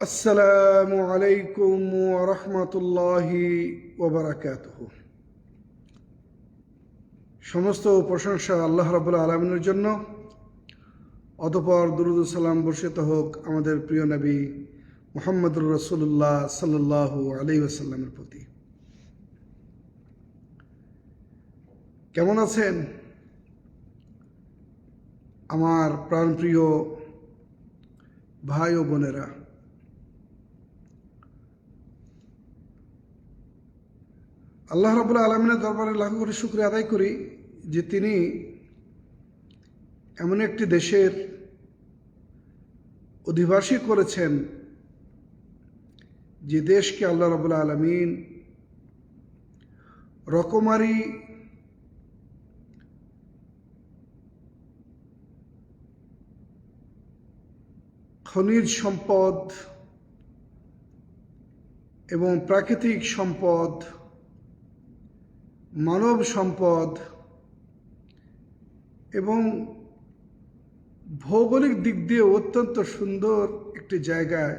আসসালামু আলাইকুম ওয়া রাহমাতুল্লাহি ওয়া বারাকাতুহু। সমস্ত প্রশংসা আল্লাহ রাব্বুল আলামিনের জন্য। অতঃপর দুরূদ ও সালাম বর্ষিত হোক আমাদের প্রিয় নবী মুহাম্মদুর রাসূলুল্লাহ সাল্লাল্লাহু আলাইহি ওয়াসাল্লামের প্রতি। কেমন আছেন আমার প্রাণপ্রিয় ভাই ও বোনেরা? আল্লাহ রাব্বুল আলামিনের দরবারে লাখ কোটি শুকরিয়া আদায় করি যে তিনি এমন একটি দেশের অধিবাসী করেছেন যে দেশকে আল্লাহ রাব্বুল আলামিন রকমারি খনিজ সম্পদ এবং প্রাকৃতিক সম্পদ, মানব সম্পদ এবং ভৌগোলিক দিক দিয়ে অত্যন্ত সুন্দর একটি জায়গায়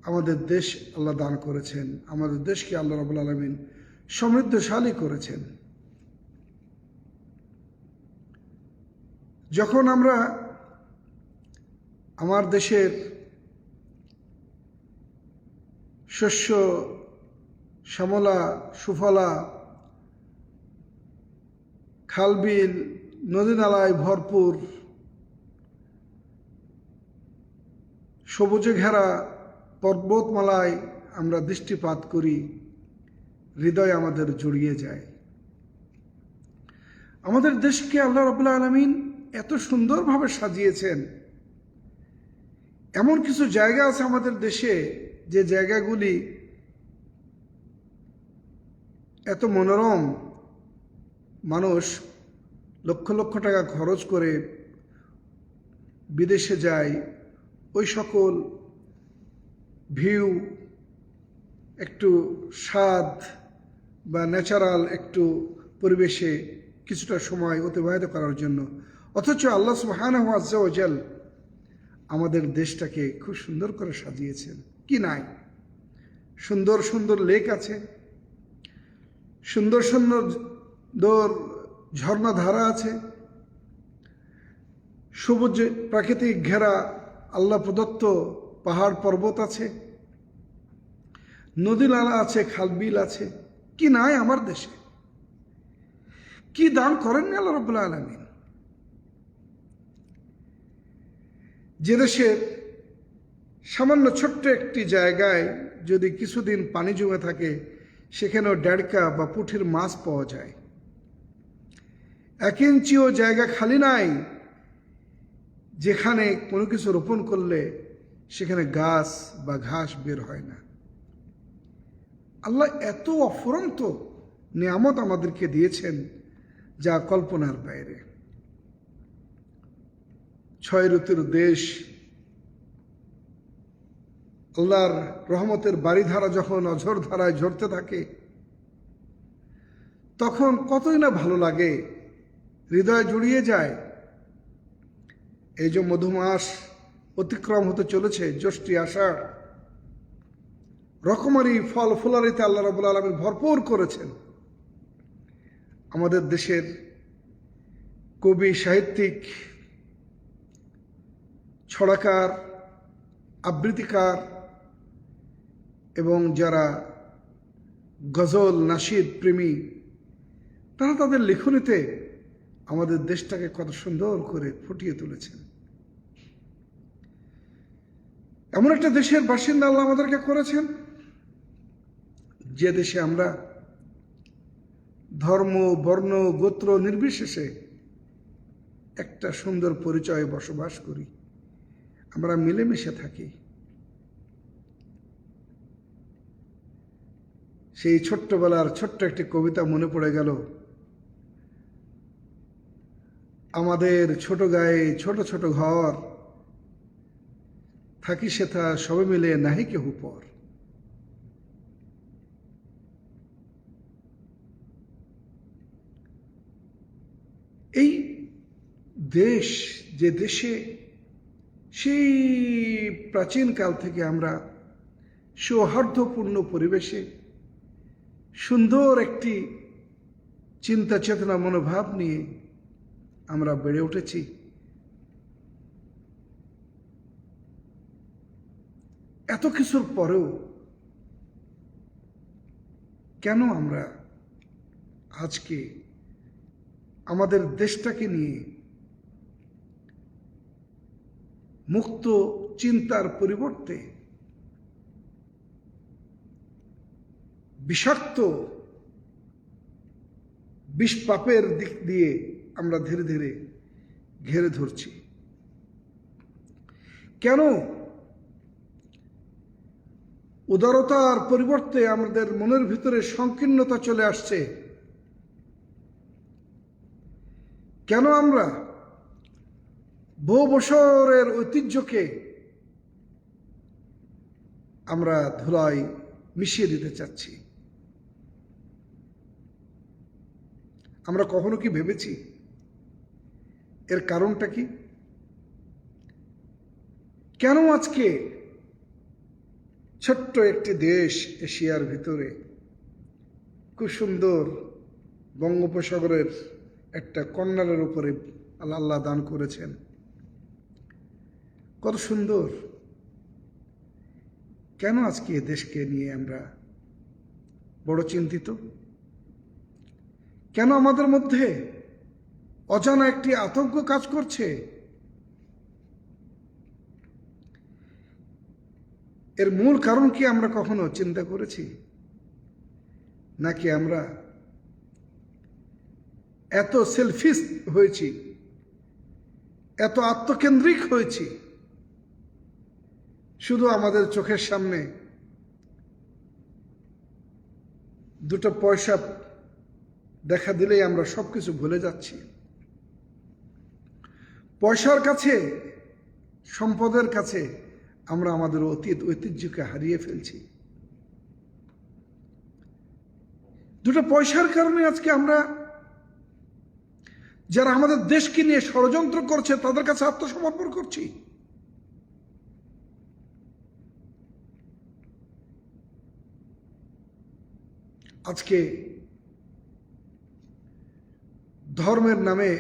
আমাদের দেশ আল্লাহ দান করেছেন। আমাদের দেশকে আল্লাহ রাব্বুল আলামিন সমৃদ্ধশালী করেছেন। যখন আমরা আমার দেশের শস্য শ্যামলা সুফলা, খালবিল নদী নালায় ভরপুর, সবুজে ঘেরা পর্বতমালায় আমরা দৃষ্টিপাত করি, হৃদয় আমাদের জড়িয়ে যায়। আমাদের দেশকে আল্লাহ রাব্বুল আলামিন এত সুন্দরভাবে সাজিয়েছেন। এমন কিছু জায়গা আছে আমাদের দেশে যে জায়গাগুলি এত মনোরম, মানুষ লক্ষ লক্ষ টাকা খরচ করে বিদেশে যায় ওই সকল ভিউ, একটু স্বাদ বা ন্যাচারাল একটু পরিবেশে কিছুটা সময় অতিবাহিত করার জন্য। অথচ আল্লাহ সুবহানাহু ওয়া তাআলা আমাদের দেশটাকে খুব সুন্দর করে সাজিয়েছেন। কি নাই, সুন্দর সুন্দর লেক আছে, সুন্দর সুন্দর ঝর্ণাধারা আছে, সবুজ প্রাকৃতিক ঘেরা আল্লাহ প্রদত্ত পাহাড় পর্বত আছে, নদী নালা আছে, খালবিল আছে। কি নাই আমার দেশে? কি দান করেননি আল্লাহ রাব্বুল আলামিন? যে দেশের সামান্য ছোট্ট একটি জায়গায় যদি কিছুদিন পানি জমে থাকে, সেখানেও ডেড়কা বা পুঁটির মাছ পাওয়া যায়। 1 ইঞ্চিও জায়গা খালি নাই যেখানে কোনো কিছু রোপণ করলে সেখানে গাছ বা ঘাস বের হয় না। আল্লাহ এত অফুরন্ত নিয়ামত আমাদেরকে দিয়েছেন যা কল্পনার বাইরে। 6 ঋতুর দেশ, আল্লাহর রহমতের বাড়িধারা যখন অঝোর ধারায় ঝরতে থাকে তখন কতই না ভালো লাগে, হৃদয় জুড়িয়ে যায়। এই যে মধুমাস অতিক্রম হতে চলেছে, জ্যৈষ্ঠী আষাঢ়, রকমারি ফল ফুলারিতে আল্লাহ রাব্বুল আলামিন ভরপুর করেছেন। আমাদের দেশের কবি, সাহিত্যিক, ছড়াকার, আবৃত্তিকার এবং যারা গজল নাশিদ প্রেমী, তারা তাদের লেখনীতে আমাদের দেশটাকে কত সুন্দর করে ফুটিয়ে তুলেছেন। এমন একটা দেশের বাসিন্দা আল্লাহ আমাদেরকে করেছেন যে দেশে আমরা ধর্ম, বর্ণ, গোত্র নির্বিশেষে একটা সুন্দর পরিচয়ে বসবাস করি, আমরা মিলেমিশে থাকি। সেই ছোট্টবেলার ছোট্ট একটি কবিতা মনে পড়ে গেল। আমাদের ছোট গায়ে ছোট ছোট ঘর, থাকি সেথা সবে মিলে নাহি কেহু পর। এই দেশ, যে দেশে সেই প্রাচীনকাল থেকে আমরা সৌহার্দ্যপূর্ণ পরিবেশে সুন্দর একটি চিন্তা চেতনা মনোভাব নিয়ে আমরা বেড়ে উঠেছি। এত কিছুর পরেও কেন আমরা আজকে আমাদের দেশটাকে নিয়ে মুক্ত চিন্তার পরিবর্তে বিষাক্ত বিষ পাপের দিক দিয়ে আমরা ধীরে ধীরে ঘেরে ধরছি? কেন উদারতার পরিবর্তে আমাদের মনের ভিতরে সংকীর্ণতা চলে আসছে? কেন আমরা বহু বছরের ঐতিহ্যকে আমরা ধুলায় মিশিয়ে দিতে চাচ্ছি? আমরা কখনো কি ভেবেছি এর কারণটা কি? কেন আজকে ছোট্ট একটি দেশ এশিয়ার ভিতরে খুব সুন্দর বঙ্গোপসাগরের একটা কর্নারের উপরে আল্লাহ দান করেছেন, কত সুন্দর, কেন আজকে এ দেশকে নিয়ে আমরা বড় চিন্তিত? কেন আমাদের মধ্যে অজানা একটি আতঙ্ক কাজ করছে? এর মূল কারণ কি আমরা কখনো চিন্তা করেছি? নাকি আমরা এত সেলফিশ হয়েছি, এত আত্মকেন্দ্রিক হয়েছি, শুধু আমাদের চোখের সামনে দুটো পয়সা দেখা দিলেই আমরা সবকিছু ভুলে যাচ্ছি? পয়সার কাছে, সম্পদের কাছে আমরা আমাদের ঐতিহ্যকে হারিয়ে ফেলছি। দুটো পয়সার কারণে আজকে আমরা, যারা আমাদের দেশকে নিয়ে ষড়যন্ত্র করছে, তাদের কাছে আত্মসমর্পণ করছি। আজকে ধর্মের নামে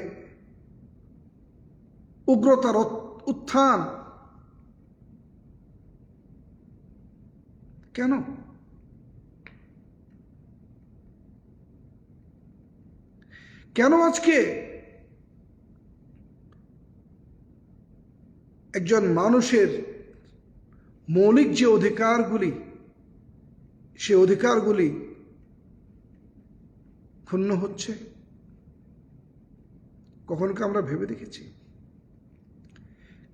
উগ্রতার উত্থান কেন? কেন আজকে একজন মানুষের মৌলিক যে অধিকারগুলি, সে অধিকারগুলি ক্ষুণ্ণ হচ্ছে? কখনো কি আমরা ভেবে দেখেছি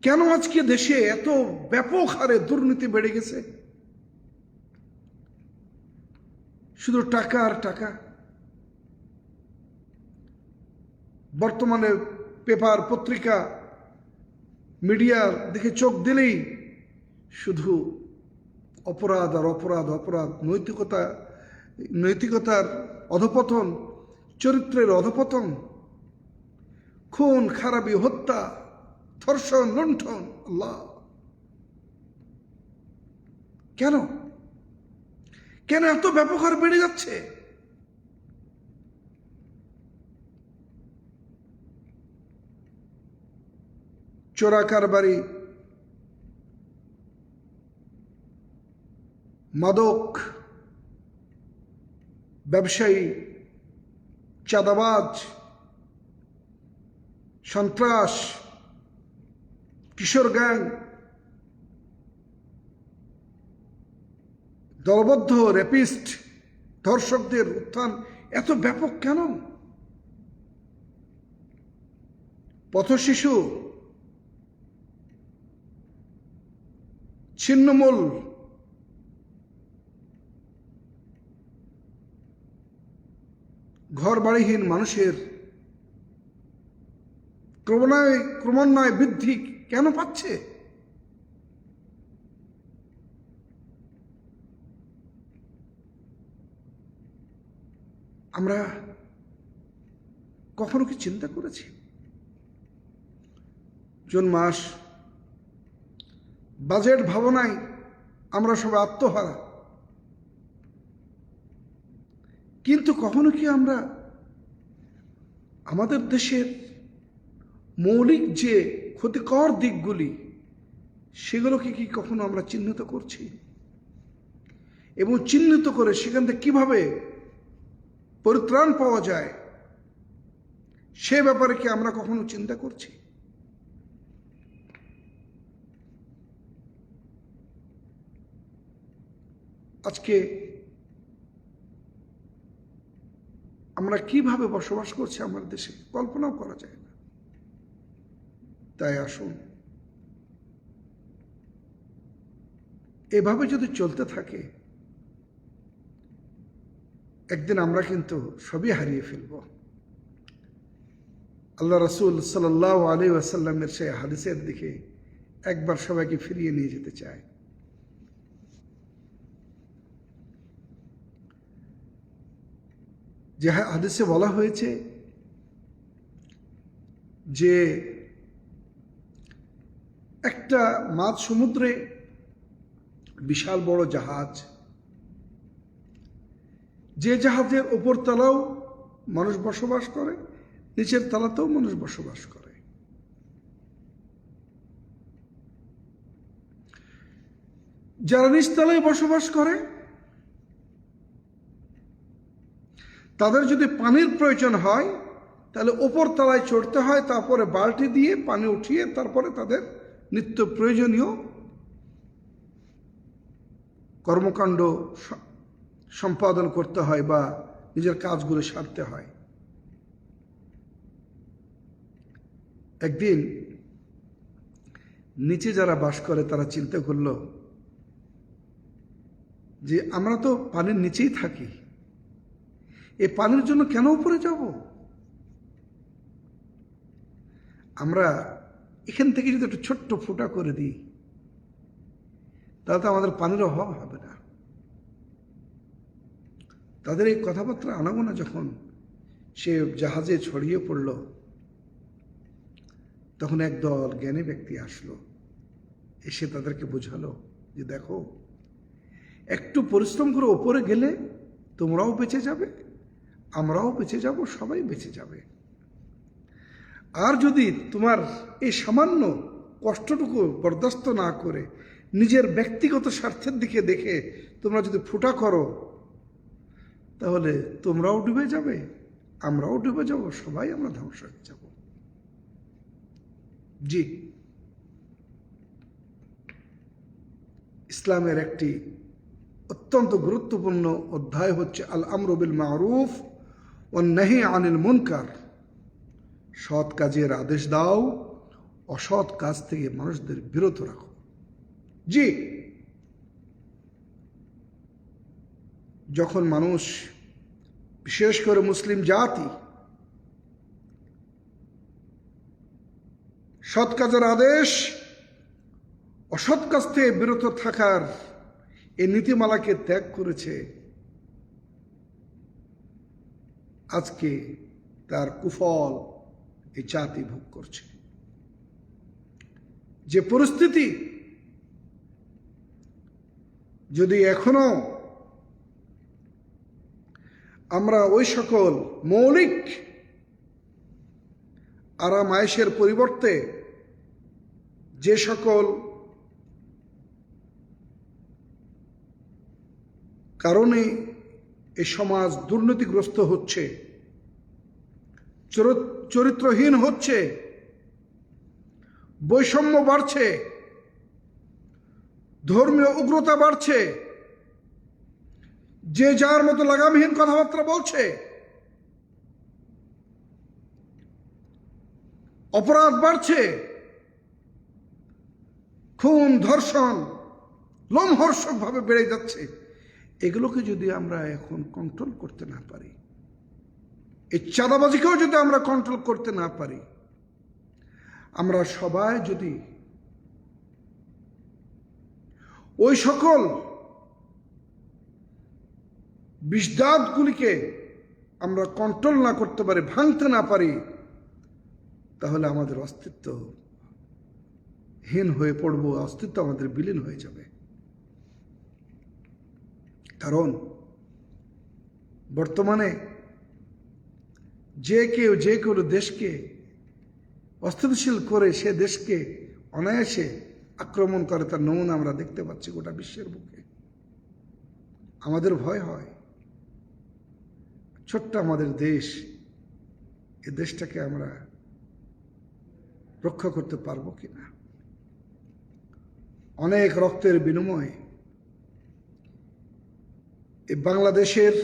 কেন আজকে দেশে এত ব্যাপক হারে দুর্নীতি বেড়ে গেছে? শুধু টাকা আর টাকা। বর্তমানে পেপার, পত্রিকা, মিডিয়ার দিকে চোখ দিলেই শুধু অপরাধ আর অপরাধ, অপরাধ, নৈতিকতার অধপতন, চরিত্রের অধপতন, খুন খারাপি, হত্যা, ধর্ষণ, লুণ্ঠন। আল্লাহ, কেন কেন এত ব্যাপক হারে বেড়ে যাচ্ছে? চোরা কারবারি, মাদক ব্যবসায়ী, চাঁদাবাজ, সন্ত্রাস, কিশোর গ্যাং, দলবদ্ধ রেপিস্ট, ধর্ষকদের উত্থান এত ব্যাপক কেন? পথশিশু, ছিন্নমূল, ঘর বাড়িহীন মানুষের ক্রমান্বয়ে বৃদ্ধি কেন পাচ্ছে? আমরা কখনো কি চিন্তা করেছি? জুন মাস বাজেট ভাবনায় আমরা সবাই আত্মহারা। কিন্তু কখনো কি আমরা আমাদের দেশের মৌলিক যে ক্ষতিকর দিকগুলি সেগুলোকে কি কখনো আমরা চিহ্নিত করছি? এবং চিহ্নিত করে সেখান থেকে কিভাবে পরিত্রাণ পাওয়া যায় সে ব্যাপারে কি আমরা কখনো চিন্তা করছি? আজকে আমরা কিভাবে বসবাস করছি আমার দেশে কল্পনাও করা যায় না। তাই আসুন, এভাবে যদি চলতে থাকে একদিন আমরা কিন্তু সবই হারিয়ে ফেলব। আল্লাহ রাসূল সাল্লাল্লাহু আলাইহি ওয়াসাল্লামের সেই হাদিসের দিকে একবার সবাইকে ফিরিয়ে নিয়ে যেতে চায়। যে হাদিসে বলা হয়েছে যে একটা মাঝ সমুদ্রে বিশাল বড় জাহাজ, যে জাহাজের ওপর তলাও মানুষ বসবাস করে, নিচের তলাতেও মানুষ বসবাস করে। যারা নিচতলায় বসবাস করে তাদের যদি পানির প্রয়োজন হয় তাহলে ওপর তলায় চড়তে হয়, তারপরে বালতি দিয়ে পানি উঠিয়ে তারপরে তাদের নিত্য প্রয়োজনীয় কর্মকাণ্ড সম্পাদন করতে হয় বা নিজের কাজগুলো সারতে হয়। একদিন নিচে যারা বাস করে তারা চিন্তা করল যে আমরা তো পানির নিচেই থাকি, এই পানির জন্য কেন উপরে যাব? আমরা এখান থেকে যদি একটু ছোট্ট ফুটা করে দিই তাহলে তো আমাদের পানির অভাব হবে না। তাদের এই কথাবার্তা আনাগোনা যখন সে জাহাজে ছড়িয়ে পড়ল, তখন একদল জ্ঞানী ব্যক্তি আসলো, এসে তাদেরকে বোঝালো যে দেখো, একটু পরিশ্রম করে ওপরে গেলে তোমরাও বেঁচে যাবে, আমরাও বেঁচে যাব, সবাই বেঁচে যাবে। আর যদি তোমার এই সামান্য কষ্টটুকু বরদাস্ত না করে নিজের ব্যক্তিগত স্বার্থের দিকে দেখে তোমরা যদি ফুটা করো তাহলে তোমরাও ডুবে যাবে, আমরাও ডুবে যাব, সবাই আমরা ধ্বংস হয়ে যাব। জি, ইসলামের একটি অত্যন্ত গুরুত্বপূর্ণ অধ্যায় হচ্ছে আল আমরু বিল মারুফ ওয়ান নাহি আনিল মুনকার। সৎ কাজের আদেশ দাও, অসৎ কাজ থেকে মানুষদের বিরত রাখো। জি, যখন মানুষ, বিশেষ করে মুসলিম জাতি, সৎ কাজের আদেশ, অসৎ কাজ থেকে বিরত থাকার এই নীতিমালাকে ত্যাগ করেছে, আজকে তার কুফল এই জাতি ভোগ করছে। যে পরিস্থিতি যদি এখনো আমরা ওই সকল মৌলিক আরাম আয়েশের পরিবর্তে যে সকল কারণে এই সমাজ দুর্নীতিগ্রস্ত হচ্ছে, চরিত্রহীন হচ্ছে, বৈষম্য বাড়ছে, ধর্মীয় উগ্রতা বাড়ছে, যে যার মতো লাগামহীন কথাবার্তা বলছে, অপরাধ বাড়ছে, খুন ধর্ষণ লোমহর্ষকভাবে বেড়ে যাচ্ছে, এগুলোকে যদি আমরা এখন কন্ট্রোল করতে না পারি, এই চাঁদাবাজিকেও যদি আমরা কন্ট্রোল করতে না পারি, আমরা সবাই যদি ওই সকল বিষদাঁতগুলিকে আমরা কন্ট্রোল না করতে পারি, ভাঙতে না পারি, তাহলে আমাদের অস্তিত্ব হীন হয়ে পড়ব, অস্তিত্ব আমাদের বিলীন হয়ে যাবে। কারণ বর্তমানে যে কেউ যে কোনো দেশকে অস্থিতিশীল করে সে দেশকে অনায়াসে আক্রমণ করে, তার নমুনা আমরা দেখতে পাচ্ছি গোটা বিশ্বের বুকে। আমাদের ভয় হয় ছোট্ট আমাদের দেশ, এ দেশটাকে আমরা রক্ষা করতে পারবো কিনা। অনেক রক্তের বিনিময়ে এই বাংলাদেশের,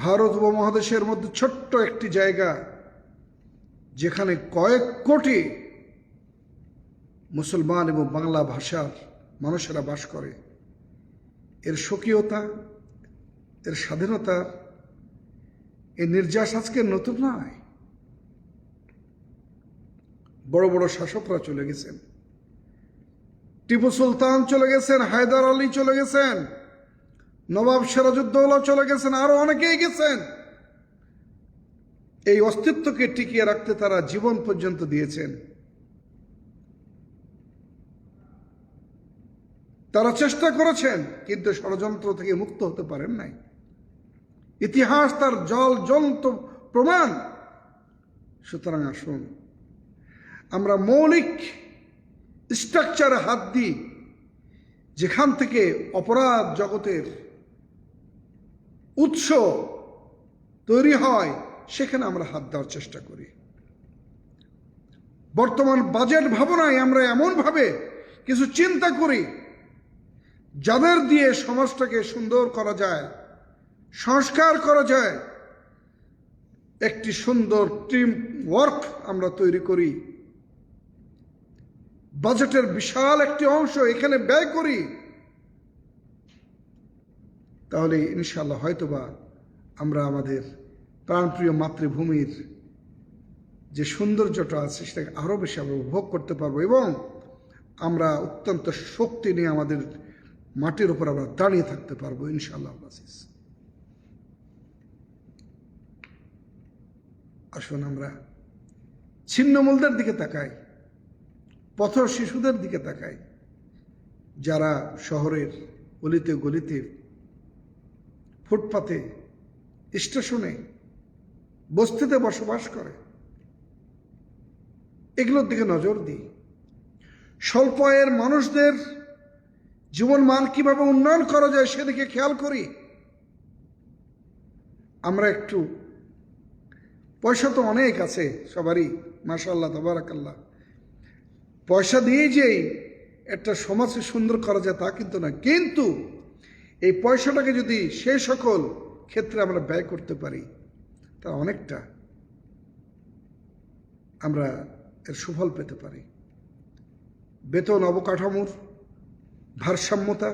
ভারত উপমহাদেশের মধ্যে ছোট্ট একটি জায়গা যেখানে কয়েক কোটি মুসলমান এবং বাংলা ভাষার মানুষেরা বাস করে, এর স্বকীয়তা, এর স্বাধীনতা, এই নির্যাস আজকে নতুন নয়। বড় বড় শাসকরা চলে গেছেন, টিপু সুলতান চলে গেছেন, হায়দার আলী চলে গেছেন, নবাব সিরাজউদ্দৌলা চলে গেছেন, আরো অনেকেই গেছেন। এই অস্তিত্বকে টিকিয়ে রাখতে তারা জীবন পর্যন্ত দিয়েছেন। তারা চেষ্টা করেছেন, কিন্তু ষড়যন্ত্র থেকে মুক্ত হতে পারেন নাই। ইতিহাস তার জ্বলন্ত প্রমাণ। সুতরাং আসুন আমরা মৌলিক স্ট্রাকচারে হাত দিই, যেখান থেকে অপরাধ জগতের উৎস তৈরি হয়, সেখানে আমরা হাত দেওয়ার চেষ্টা করি। বর্তমান বাজেট ভাবনায় আমরা এমনভাবে কিছু চিন্তা করি যাদের দিয়ে সমাজটাকে সুন্দর করা যায়, সংস্কার করা যায়, একটি সুন্দর টিম ওয়ার্ক আমরা তৈরি করি, বাজেটের বিশাল একটি অংশ এখানে ব্যয় করি, তাহলে ইনশাআল্লাহ হয়তোবা আমরা আমাদের প্রাণপ্রিয় মাতৃভূমির যে সৌন্দর্যটা আছে সেটাকে আরো বেশি আমরা উপভোগ করতে পারবো, এবং আমরা অত্যন্ত শক্তি নিয়ে আমাদের মাটির উপর আমরা দাঁড়িয়ে থাকতে পারবো ইনশাআল্লাহ। আসুন আমরা ছিন্নমূলদের দিকে তাকাই, পথ শিশুদের দিকে তাকাই, যারা শহরের অলিতে গলিতে, ফুটপাতে, স্টেশনে, বস্তিতে বসবাস করে, এগুলোর দিকে নজর দিই। স্বল্প আয়ের মানুষদের জীবন মান কিভাবে উন্নয়ন করা যায় সেদিকে খেয়াল করি। আমরা একটু, পয়সা তো অনেক আছে সবারই, মাশাআল্লাহ তাবারাকাল্লাহ, পয়সা দিয়ে যে একটা সমাজকে সুন্দর করা যায় তা কিন্তু না। কিন্তু এই পয়সাটাকে যদি সেই সকল ক্ষেত্রে আমরা ব্যয় করতে পারি, তা অনেকটা আমরা এর সুফল পেতে পারি। বেতন অবকাঠামোর ভারসাম্যতা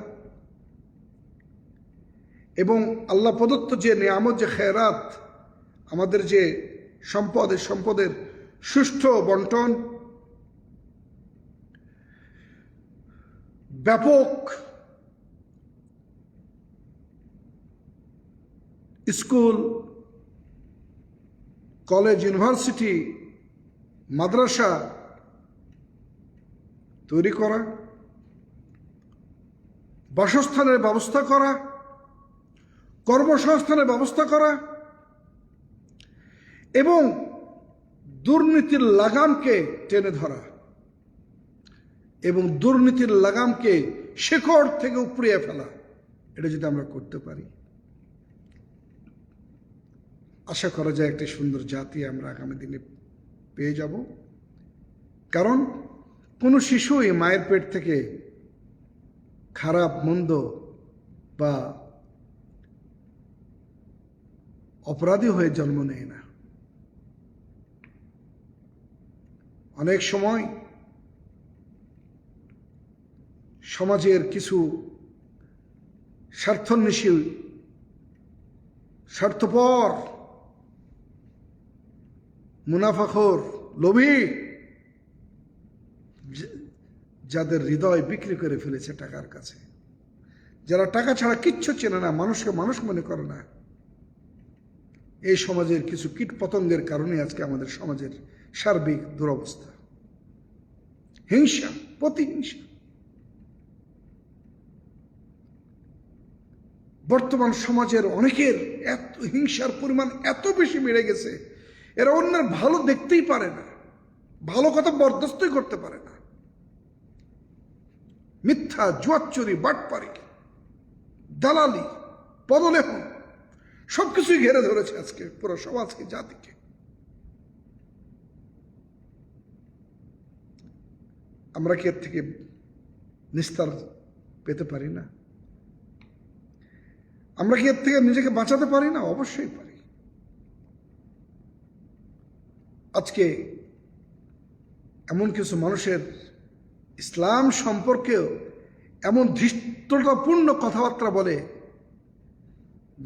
এবং আল্লাহ প্রদত্ত যে নিয়ামত, যে খেরাত, আমাদের যে সম্পদ, এই সম্পদের সুষ্ঠু বন্টন, ব্যাপক স্কুল, কলেজ, ইউনিভার্সিটি, মাদ্রাসা তৈরি করা, বাসস্থানের ব্যবস্থা করা, কর্মসংস্থানের ব্যবস্থা করা, এবং দুর্নীতির লাগামকে টেনে ধরা এবং দুর্নীতির লাগামকে শেকড় থেকে উপড়িয়ে ফেলা, এটা যদি আমরা করতে পারি, আশা করা যায় একটি সুন্দর জাতি আমরা আগামী দিনে পেয়ে যাব। কারণ কোনো শিশুই মায়ের পেট থেকে খারাপ, মন্দ বা অপরাধী হয়ে জন্ম নেয় না। অনেক সময় সমাজের কিছু স্বার্থন্বেষী, স্বার্থপর, মুনাফাখোর, লোভী, যাদের হৃদয় বিক্রি করে ফেলেছে টাকার কাছে, যারা টাকা ছাড়া কিচ্ছু চেনে না, মানুষকে মানুষ মনে করে না, এই সমাজের কিছু কীট পতঙ্গের কারণে আজকে আমাদের সমাজের সার্বিক দুরবস্থা। হিংসা, প্রতিহিংসা। বর্তমান সমাজের অনেকের এত হিংসার পরিমাণ এত বেশি বেড়ে গেছে, এরা অন্যের ভালো দেখতেই পারে না, ভালো কথা বরদাস্তই করতে পারে না। মিথ্যা, জুয়াচুরি, বাটপারি, দালালি, পদলেহন সবকিছুই ঘেরে ধরেছে আজকে পুরো সমাজকে, জাতিকে। আমরা কি এর থেকে নিস্তার পেতে পারি না? আমরা কি এর থেকে নিজেকে বাঁচাতে পারি না? অবশ্যই পারি। আজকে এমন কিছু মানুষের ইসলাম সম্পর্কেও এমন ধৃষ্টতাপূর্ণ কথাবার্তা বলে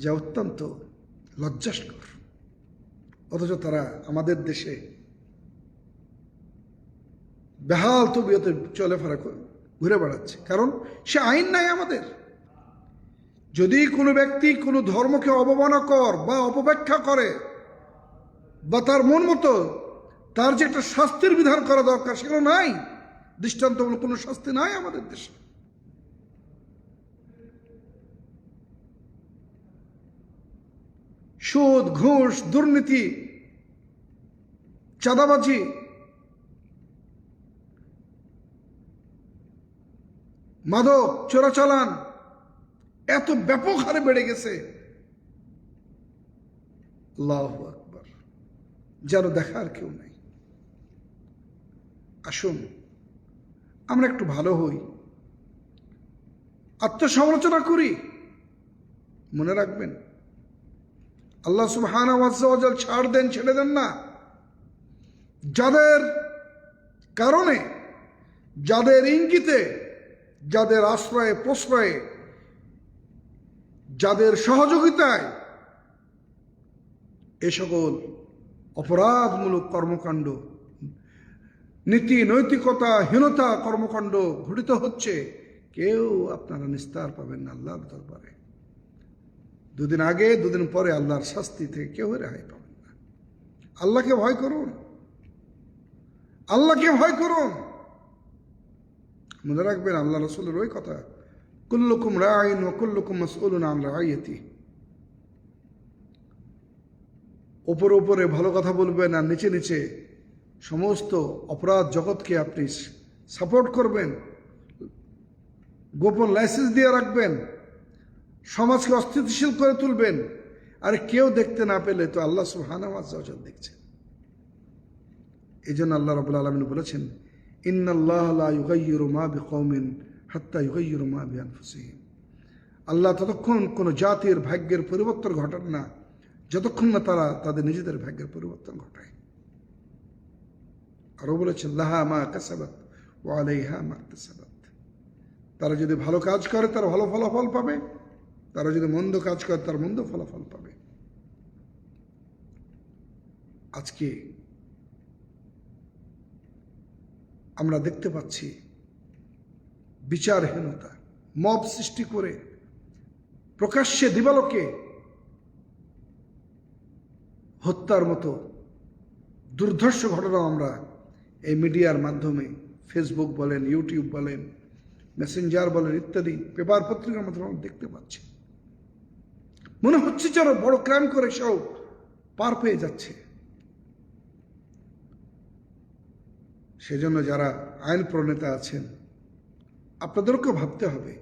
যা অত্যন্ত লজ্জাস্কর, অথচ তারা আমাদের দেশে বেহাল তবিয়তে চলাফেরা ঘুরে বেড়াচ্ছে। কারণ সে আইন নাই আমাদের। যদি কোনো ব্যক্তি কোনো ধর্মকে অবমাননা বা অপব্যাখ্যা করে, বা তার মন মতো তার যে একটা শাস্তির বিধান করা দরকার, সেগুলো নাই। দৃষ্টান্তমূলক কোনো শাস্তি নাই আমাদের দেশে। সুদ, ঘুষ, দুর্নীতি, চাঁদাবাজি, মাদক, চোরাচালান এত ব্যাপক হারে বেড়ে গেছে, আল্লাহু আকবার, যেন দেখার কেউ নাই। আসুন আমরা একটু ভালো হই, আত্মসমালোচনা করি। মনে রাখবেন, আল্লাহ সুবহানাহু ওয়া তাআলা ছাড় দেন, ছেড়ে দেন না। যাদের কারণে, যাদের ইঙ্গিতে, যাদের আশ্রয়ে প্রশ্রয়ে, যাদের সহযোগিতায় এ সকল অপরাধমূলক কর্মকাণ্ড, নীতি নৈতিকতাহীনতা কর্মকাণ্ড ঘটিত হচ্ছে, কেউ আপনারা নিস্তার পাবেন না আল্লাহর দরবারে। দুদিন আগে, দুদিন পরে আল্লাহর শাস্তি থেকে কেউ রেহাই পাবেন না। আল্লাহকে ভয় করুন, আল্লাহকে ভয় করুন। মনে রাখবেন আল্লাহ রাসূলের ওই কথা, কুল্লুকুম রাঈন ওয়া কুল্লুকুম মাসউলুন আন রাঈয়াতিহি। ওপরে ওপরে ভালো কথা বলবেন আর নিচে নিচে সমস্ত অপরাধ জগৎকে আপনি সাপোর্ট করবেন, গোপন লাইসেন্স দিয়ে রাখবেন, সমাজকে অস্থিতিশীল করে তুলবেন। আর কেউ দেখতে না পেলে তো আল্লাহ সুবহানাহু ওয়া তাআলা দেখছেন। এই জন্য আল্লাহ রাব্বুল আলামিন বলেছেন, ইন্নাল্লাহা লা ইউগাইয়িরু মা বিকওমিন হাত্তা ইউগাইয়িরু মা বিআনফুসিহিম। আল্লাহ ততক্ষণ কোনো জাতির ভাগ্যের পরিবর্তন ঘটান না যতক্ষণ না তারা তাদের নিজেদের ভাগ্যের পরিবর্তন ঘটায়। আরও বলেছেন, লাহা মা কাসাবাত ওয়া আলাইহা মা ইকতাসাবাত। তারা যদি ভালো কাজ করে তার ভালো ফলাফল পাবে, তারা যদি মন্দ কাজ করে তার মন্দ ফলাফল পাবে। আজকে আমরা দেখতে পাচ্ছি বিচারহীনতা, মব সৃষ্টি করে প্রকাশ্যে দিবালোকে হত্যার মতো দুর্ধর্ষ ঘটনা আমরা এই মিডিয়ার মাধ্যমে, ফেসবুক বলেন, ইউটিউব বলেন, মেসেঞ্জার বলেন ইত্যাদি পেপার পত্রিকার মাধ্যমে আমরা দেখতে পাচ্ছি। মনে হচ্ছে যেন বড় ক্রাইম করে সব পার পেয়ে যাচ্ছে। সেজন্য যারা আইন প্রণেতা আছেন আপনাদেরকেও ভাবতে হবে,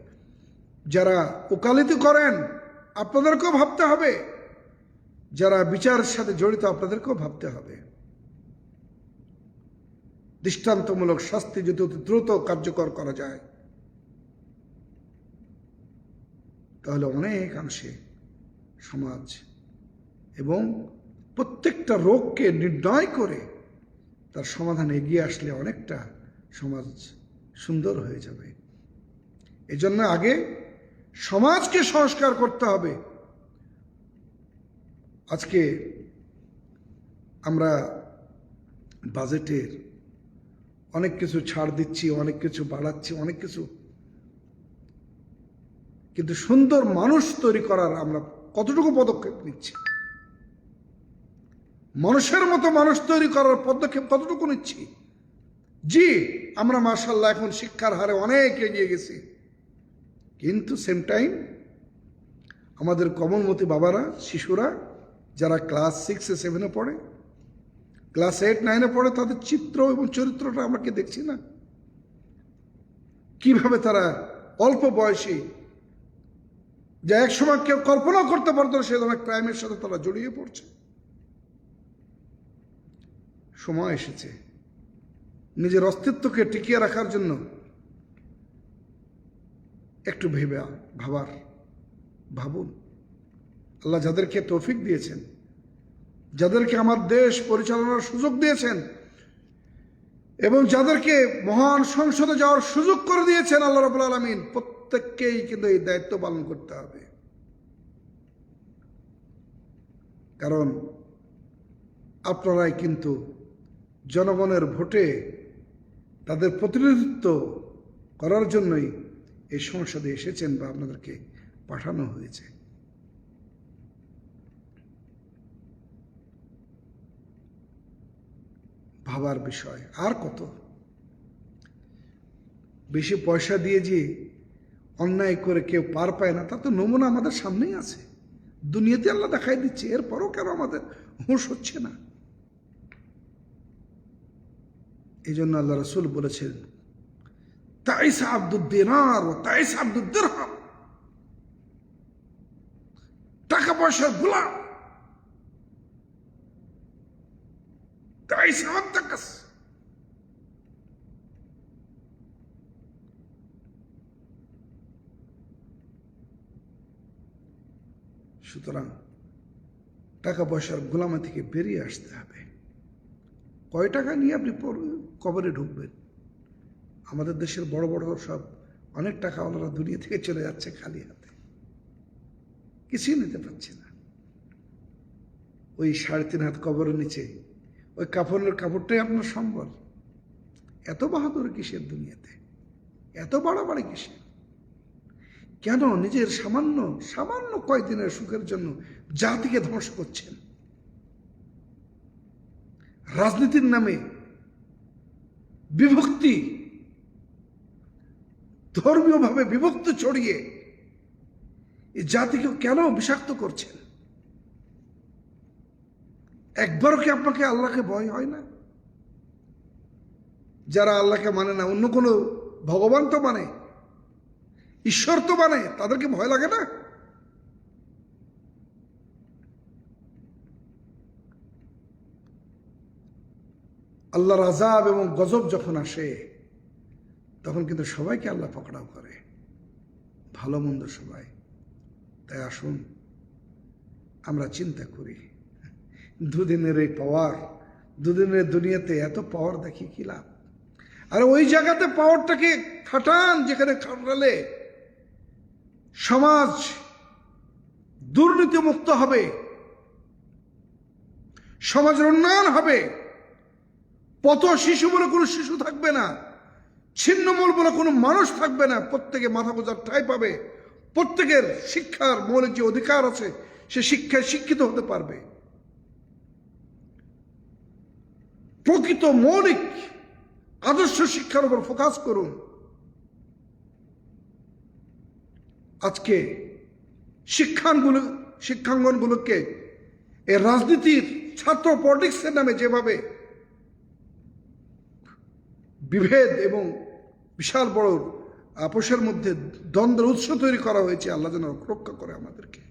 যারা ওকালতি করেন আপনাদেরকেও ভাবতে হবে, যারা বিচারের সাথে জড়িত আপনাদেরকেও ভাবতে হবে। দৃষ্টান্তমূলক শাস্তি যদি দ্রুত কার্যকর করা যায় তাহলে অনেকাংশে সমাজ এবং প্রত্যেকটা রোগকে নির্ণয় করে তার সমাধান এগিয়ে আসলে অনেকটা সমাজ সুন্দর হয়ে যাবে। এজন্য আগে সমাজকে সংস্কার করতে হবে। আজকে আমরা বাজেটের অনেক কিছু ছাড় দিচ্ছি, অনেক কিছু বাড়াচ্ছি, অনেক কিছু, কিন্তু সুন্দর মানুষ তৈরি করার আমরা কতটুকু পদক্ষেপ নিচ্ছি? মানুষের মতো মানুষ তৈরি করার পদক্ষেপ কতটুকু নিচ্ছি? জি, আমরা মাশাআল্লাহ এখন শিক্ষার হারে অনেক এগিয়ে গেছি, কিন্তু সেম টাইম আমাদের কমলমতি বাবারা, শিশুরা যারা ক্লাস 6-7 পড়ে, ক্লাস 8-9 পড়ে, তাদের চিত্র এবং চরিত্রটা আমরা কি দেখছি না? কিভাবে তারা অল্প বয়সী, যা একসময় কেউ কল্পনা করতে পারতো সে ধরনের ক্রাইমের সাথে তারা জড়িয়ে পড়ছে। সময় এসেছে নিজের অস্তিত্বকে টিকিয়ে রাখার জন্য একটু ভাবুন। আল্লাহ যাদেরকে তৌফিক দিয়েছেন, যাদেরকে আমার দেশ পরিচালনার সুযোগ দিয়েছেন এবং যাদেরকে মহান সংসদে যাওয়ার সুযোগ করে দিয়েছেন আল্লাহ রাব্বুল আলামিন, প্রত্যেককেই কিন্তু এই দায়িত্ব পালন করতে হবে। কারণ আপনারাই কিন্তু জনগণের ভোটে তাদের প্রতিনিধিত্ব করার জন্যই এই সংসদে এসেছেন বা আপনাদেরকে পাঠানো হয়েছে। ভাবার বিষয়। আর কত বেশি পয়সা দিয়ে যে অন্যায় করে কেউ পার পায় না, তা তো নমুনা আমাদের সামনেই আছে, দুনিয়াতে আল্লাহ দেখাই দিচ্ছে। এরপরও কেন আমাদের হুঁশ হচ্ছে না? এই জন্য আল্লাহ রাসূল বলেছেন, তাইসা আব্দুদ দিনার ও তাইসা আব্দুদ দিরহাম, টাকা পয়সার গোলাম, তাইসা আত্তাকাস। সুতরাং টাকা পয়সার গোলামি থেকে বেরিয়ে আসতে হবে। কয় টাকা নিয়ে আপনি কবরে ঢুকবেন? আমাদের দেশের বড় বড় সব অনেক টাকা ওনারা দুনিয়া থেকে চলে যাচ্ছে খালি হাতে, কিছুই নিতে পারছে না। ওই 3.5 হাত কবরের নিচে ওই কাপড়টাই আপনার সম্বল। এত বাহাদুর কিসের দুনিয়াতে? এত বাড়াবাড়ি কিসের? কেন নিজের সামান্য কয়েকদিনের সুখের জন্য জাতিকে ধ্বংস করছেন? রাজনীতির নামে বিভক্তি, ধর্মীয়ভাবে বিভক্তি ছড়িয়ে এই জাতিকে কেন বিষাক্ত করছেন? একবারও কি আপনাকে আল্লাহকে ভয় হয় না? যারা আল্লাহকে মানে না, অন্য কোনো ভগবান তো মানে, ঈশ্বর তো মানে, তাদেরকে ভয় লাগে না? আল্লাহর আযাব এবং গজব যখন আসে তখন কিন্তু সবাইকে আল্লাহ পকড়াও করে, ভালো মন্দ সবাই। তাই আসুন আমরা চিন্তা করি, দুদিনের এই পাওয়ার, দুদিনের দুনিয়াতে এত পাওয়ার দেখি কি লাভ? আর ওই জায়গাতে পাওয়ারটাকে খাটান যেখানে খাটালে সমাজ দুর্নীতিমুক্ত হবে, সমাজের উন্নয়ন হবে, পথ শিশু বলে কোনো শিশু থাকবে না, ছিন্নমূল বলে কোনো মানুষ থাকবে না, প্রত্যেকে মাথা গোঁজার ঠাঁই পাবে, প্রত্যেকের শিক্ষার মৌলিক যে অধিকার আছে সে শিক্ষায় শিক্ষিত হতে পারবে। প্রকৃত মৌলিক আদর্শ শিক্ষার উপর ফোকাস করুন। আজকে শিক্ষাঙ্গনগুলোকে এই রাজনীতির, ছাত্র পলিটিক্সের নামে যেভাবে বিভেদ এবং বিশাল বড় আপোষের মধ্যে দ্বন্দ্বের উৎস তৈরি করা হয়েছে, আল্লাহ যেন রক্ষা করে আমাদেরকে।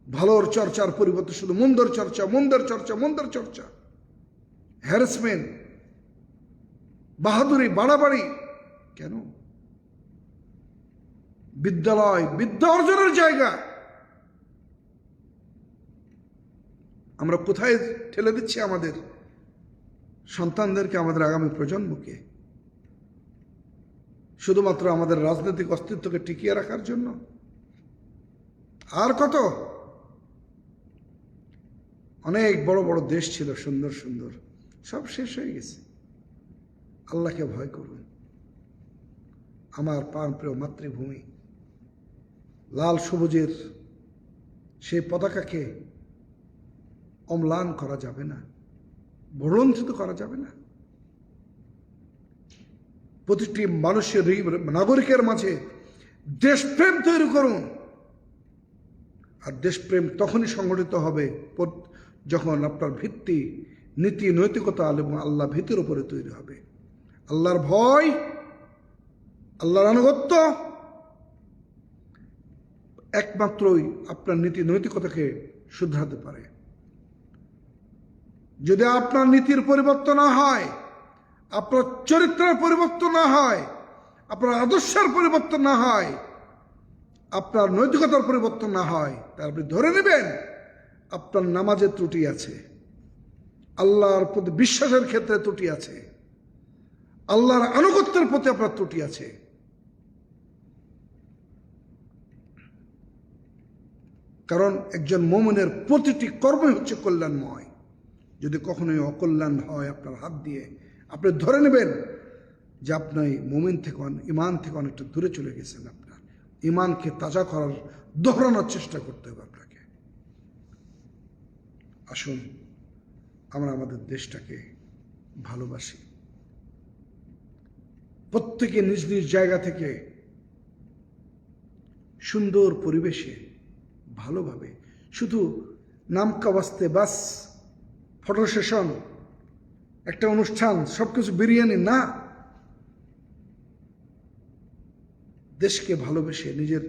ভালোর চর্চার পরিবর্তে শুধু মন্দর চর্চা, হ্যারাসমেন্ট, বাহাদুরি, বাড়াবাড়ি। কেন? বিদ্যালয় বিদ্যা অর্জনের জায়গা, আমরা কোথায় ঠেলে দিচ্ছি আমাদের সন্তানদেরকে, আমাদের আগামী প্রজন্মকে? শুধুমাত্র আমাদের রাজনৈতিক অস্তিত্বকে টিকিয়ে রাখার জন্য। আর কত অনেক বড় বড় দেশ ছিল, সুন্দর সুন্দর, সব শেষ হয়ে গেছে। আল্লাহকে ভয় করুন। আমার প্রাণপ্রিয় মাতৃভূমি, লাল সবুজের সেই পতাকাকে অম্লান করা যাবে না, ভুলুণ্ঠিত করা যাবে না। প্রতিটি মানুষের নাগরিকের মাঝে দেশপ্রেম তৈরি করুন। আর দেশপ্রেম তখনই সংগঠিত হবে যখন আপনার ভিত্তি নীতি নৈতিকতা এবং আল্লাহ ভীতির উপরে তৈরি হবে। আল্লাহর ভয়, আল্লাহর আনুগত্য একমাত্রই আপনার নীতি নৈতিকতাকে শুধরাতে পারে। যদি আপনার নীতির পরিবর্তন না হয়, আপনার চরিত্রের পরিবর্তন না হয়, আপনার আদর্শের পরিবর্তন না হয়, আপনার নৈতিকতার পরিবর্তন না হয়, তাহলে আপনি ধরে নেবেন আপনার নামাজের ত্রুটি আছে, আল্লাহর প্রতি বিশ্বাসের ক্ষেত্রে ত্রুটি আছে, আল্লাহর আনুগত্যের প্রতি আপনার ত্রুটি আছে। কারণ একজন মুমিনের প্রতিটি কর্মই হচ্ছে কল্যাণময়। যদি কখনোই অকল্যাণ হয় আপনার হাত দিয়ে, আপনি ধরে নেবেন যে আপনি মুমিন থেকে ইমান থেকে অনেকটা দূরে চলে গেছেন। আপনার ইমানকে তাজা করার দোহরানোর চেষ্টা করতে হবে আপনাকে। আসুন আমরা আমাদের দেশটাকে ভালোবাসি, প্রত্যেকে নিজ নিজ জায়গা থেকে সুন্দর পরিবেশে ভালোভাবে, শুধু নামকা বাস্তে বাস ফটো সেশন, একটা অনুষ্ঠান, সবকিছু বিরিয়ানি না, দেশকে ভালোবেসে নিজের,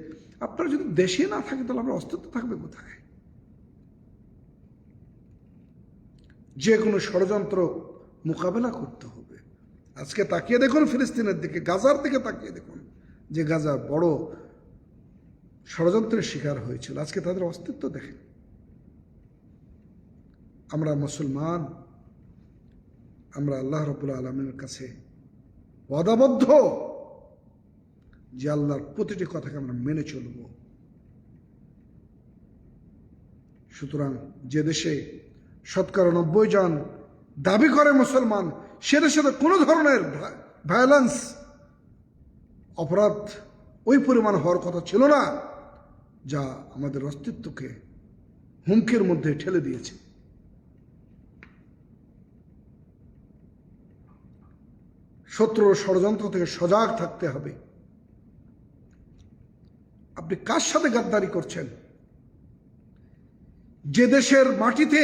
আপনার যদি দেশে না থাকে তাহলে আপনার অস্তিত্ব থাকবে কোথায়? যে কোনো ষড়যন্ত্র মোকাবেলা করতে হবে। আজকে তাকিয়ে দেখুন ফিলিস্তিনের দিকে, গাজার দিকে তাকিয়ে দেখুন, যে গাজা বড় ষড়যন্ত্রের শিকার হয়েছিল, আজকে তাদের অস্তিত্ব দেখেন। আমরা মুসলমান, আমরা আল্লাহ রাব্বুল আলামিনের কাছে ওয়াদাবদ্ধ যে আল্লাহর প্রতিটি কথাকে আমরা মেনে চলব। সুতরাং যে দেশে 90% জন দাবি করে মুসলমান, সে দেশে কোনো ধরনের ভায়োলেন্স, অপরাধ ওই পরিমাণ হওয়ার কথা ছিল না, যা আমাদের অস্তিত্বকে হুমকির মধ্যে ঠেলে দিয়েছে। শত্রুর ষড়যন্ত্র থেকে সজাগ থাকতে হবে। আপনি কার সাথে গাদ্দারি করছেন? যে দেশের মাটিতে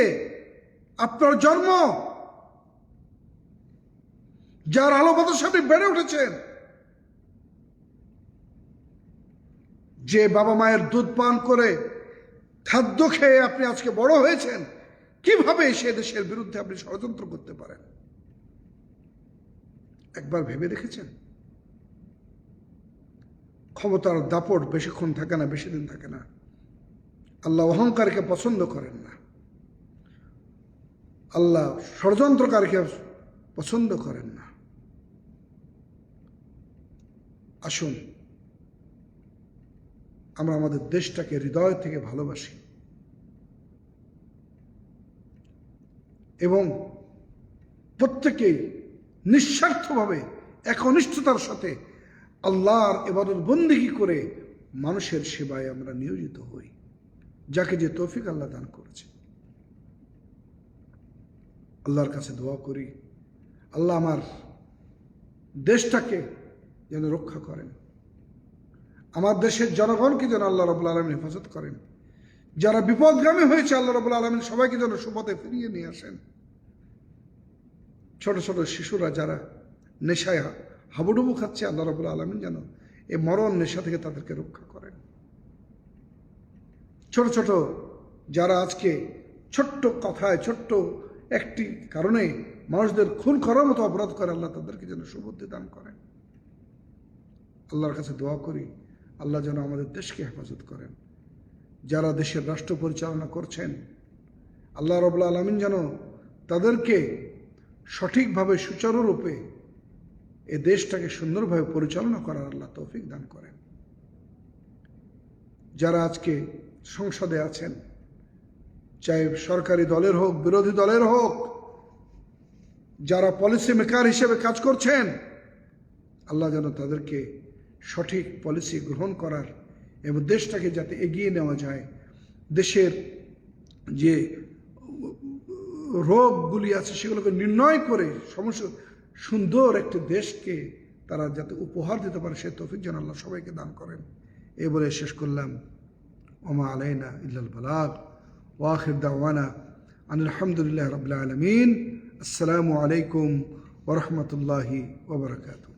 আপনার জন্ম, যার আলো বাতাসে আপনি বেড়ে উঠেছেন, যে বাবা মায়ের দুধ পান করে খাদ্য খেয়ে আপনি আজকে বড় হয়েছেন, কিভাবে সে দেশের বিরুদ্ধে আপনি ষড়যন্ত্র করতে পারেন? একবার ভেবে দেখেছেন? ক্ষমতার দাপট বেশিক্ষণ থাকে না, বেশি দিন থাকে না। আল্লাহ অহংকারকে পছন্দ করেন না, আল্লাহ ষড়যন্ত্রকারীকে পছন্দ করেন না। আসুন আমরা আমাদের দেশটাকে হৃদয় থেকে ভালোবাসি এবং প্রত্যেকেই নিঃস্বার্থভাবে একনিষ্ঠতার সাথে আল্লাহর ইবাদত বন্দেগী করে মানুষের সেবায় আমরা নিয়োজিত হই, যাকে যে তৌফিক আল্লাহ দান করেছে। আল্লাহর কাছে দোয়া করি, আল্লাহ আমার দেশটাকে যেন রক্ষা করেন, আমার দেশের জনগণকে যেন আল্লাহ রাব্বুল আলামিন হেফাজত করেন, যারা বিপদগামী হয়েছে আল্লাহ রাব্বুল আলামিন সবাইকে যেন সুপথে ফিরিয়ে নিয়ে আসেন। ছোট ছোট শিশুরা যারা নেশায় হাবুডুবু খাচ্ছে, আল্লাহ রাব্বুল আলামিন যেন এই মরণ নেশা থেকে তাদেরকে রক্ষা করেন। ছোট ছোট যারা আজকে ছোট্ট কথায়, ছোট্ট একটি কারণে মানুষদের খুন করার মতো অপরাধ করে, আল্লাহ তাদেরকে যেন সুবুদ্ধি দান করেন। আল্লাহর কাছে দোয়া করি, আল্লাহ যেন আমাদের দেশকে হেফাজত করেন। যারা দেশের রাষ্ট্র পরিচালনা করছেন, আল্লাহ রাব্বুল আলামিন যেন তাদেরকে সঠিকভাবে সুচারুরূপে এ দেশটাকে সুন্দরভাবে পরিচালনা করার আল্লাহ তৌফিক দান করেন। যারা আজকে সংসদে আছেন, চাই সরকারি দলের হোক, বিরোধী দলের হোক, যারা পলিসি মেকার হিসেবে কাজ করছেন, আল্লাহ যেন তাদেরকে সঠিক পলিসি গ্রহণ করার এবং দেশটাকে যাতে এগিয়ে নেওয়া যায়, দেশের যে রোগগুলি আছে সেগুলোকে নির্ণয় করে সমস্ত সুন্দর একটি দেশকে তারা যাতে উপহার দিতে পারে সে তৌফিক যেন আল্লাহ সবাইকে দান করেন। এই বলে শেষ করলাম। ওমা আলাইনা ইল্লাল বালাগ ওয়া আখির দাওয়ানা আনিল হামদুলিল্লাহি রাব্বিল আলামিন। আসসালামু আলাইকুম ওয়া রাহমাতুল্লাহি ওয়া বারাকাতুহু।